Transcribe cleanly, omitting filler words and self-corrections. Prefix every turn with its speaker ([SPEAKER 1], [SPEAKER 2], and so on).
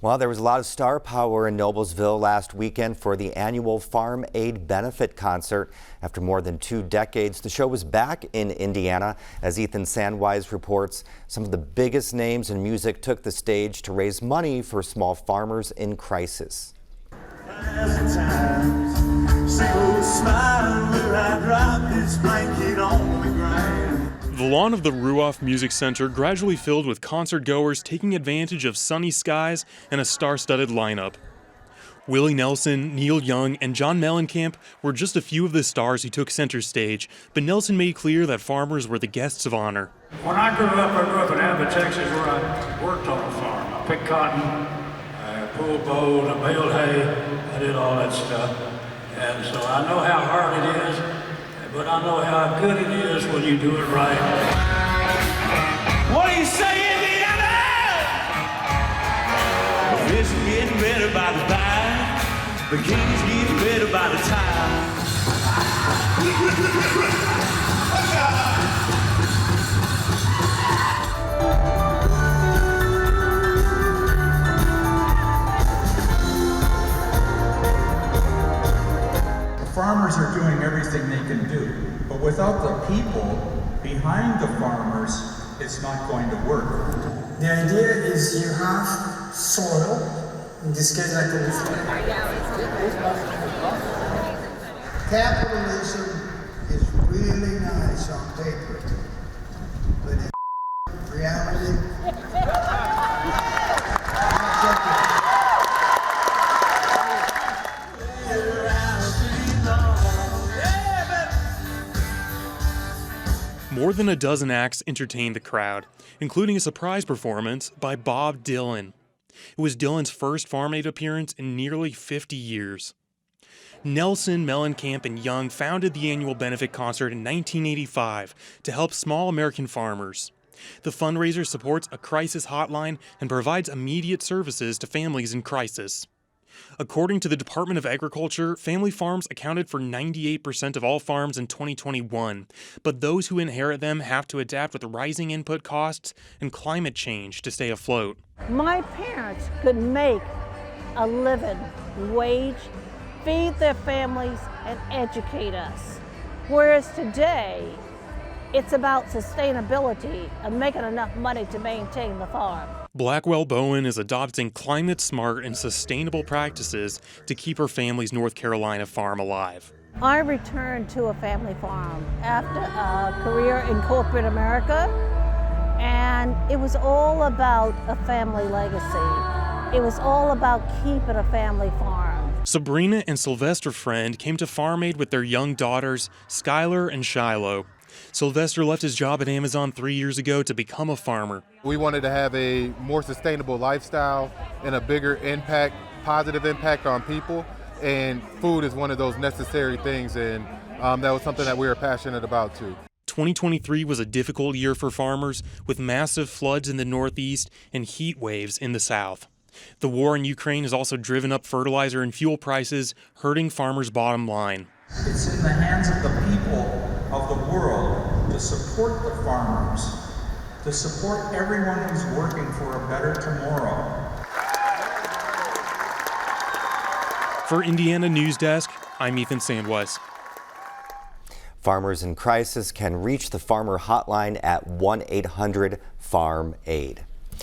[SPEAKER 1] Well, there was a lot of star power in Noblesville last weekend for the annual Farm Aid Benefit Concert. After more than 2 decades, the show was back in Indiana. As Ethan Sandwise reports, some of the biggest names in music took the stage to raise money for small farmers in crisis.
[SPEAKER 2] The lawn of the Ruoff Music Center gradually filled with concert goers taking advantage of sunny skies and a star-studded lineup. Willie Nelson, Neil Young, and John Mellencamp were just a few of the stars who took center stage, but Nelson made clear that farmers were the guests of honor.
[SPEAKER 3] When I grew up in Abbott, Texas, where I worked on a farm. I picked cotton, I pulled bowls, I baled hay, I did all that stuff. And so I know how hard it is, but I know how good it is when you do it right. What do you say, Indiana? This is getting better by the time. The king's getting better by the time.
[SPEAKER 4] Farmers are doing everything they can do, but without the people behind the farmers, it's not going to work.
[SPEAKER 5] The idea is you have soil, in this case like this one. Capitalism is really nice on paper, but in reality,
[SPEAKER 2] More than a dozen acts entertained the crowd, including a surprise performance by Bob Dylan. It was Dylan's first Farm Aid appearance in nearly 50 years. Nelson, Mellencamp, and Young founded the annual benefit concert in 1985 to help small American farmers. The fundraiser supports a crisis hotline and provides immediate services to families in crisis. According to the Department of Agriculture, family farms accounted for 98% of all farms in 2021, but those who inherit them have to adapt with rising input costs and climate change to stay afloat.
[SPEAKER 6] My parents could make a living wage, feed their families, and educate us. Whereas today, it's about sustainability and making enough money to maintain the farm.
[SPEAKER 2] Blackwell Bowen is adopting climate-smart and sustainable practices to keep her family's North Carolina farm alive.
[SPEAKER 6] I returned to a family farm after a career in corporate America, and it was all about a family legacy. It was all about keeping a family farm.
[SPEAKER 2] Sabrina and Sylvester Friend came to Farm Aid with their young daughters, Skylar and Shiloh. Sylvester left his job at Amazon 3 years ago to become a farmer.
[SPEAKER 7] We wanted to have a more sustainable lifestyle and a bigger impact, positive impact on people, and food is one of those necessary things, and that was something that we were passionate about too.
[SPEAKER 2] 2023 was a difficult year for farmers, with massive floods in the Northeast and heat waves in the South. The war in Ukraine has also driven up fertilizer and fuel prices, hurting farmers' bottom line.
[SPEAKER 4] It's in the hands of the people of the world to support the farmers, to support everyone who's working for a better tomorrow.
[SPEAKER 2] For Indiana News Desk, I'm Ethan Sandwise.
[SPEAKER 1] Farmers in crisis can reach the Farmer Hotline at 1-800-FARM-AID.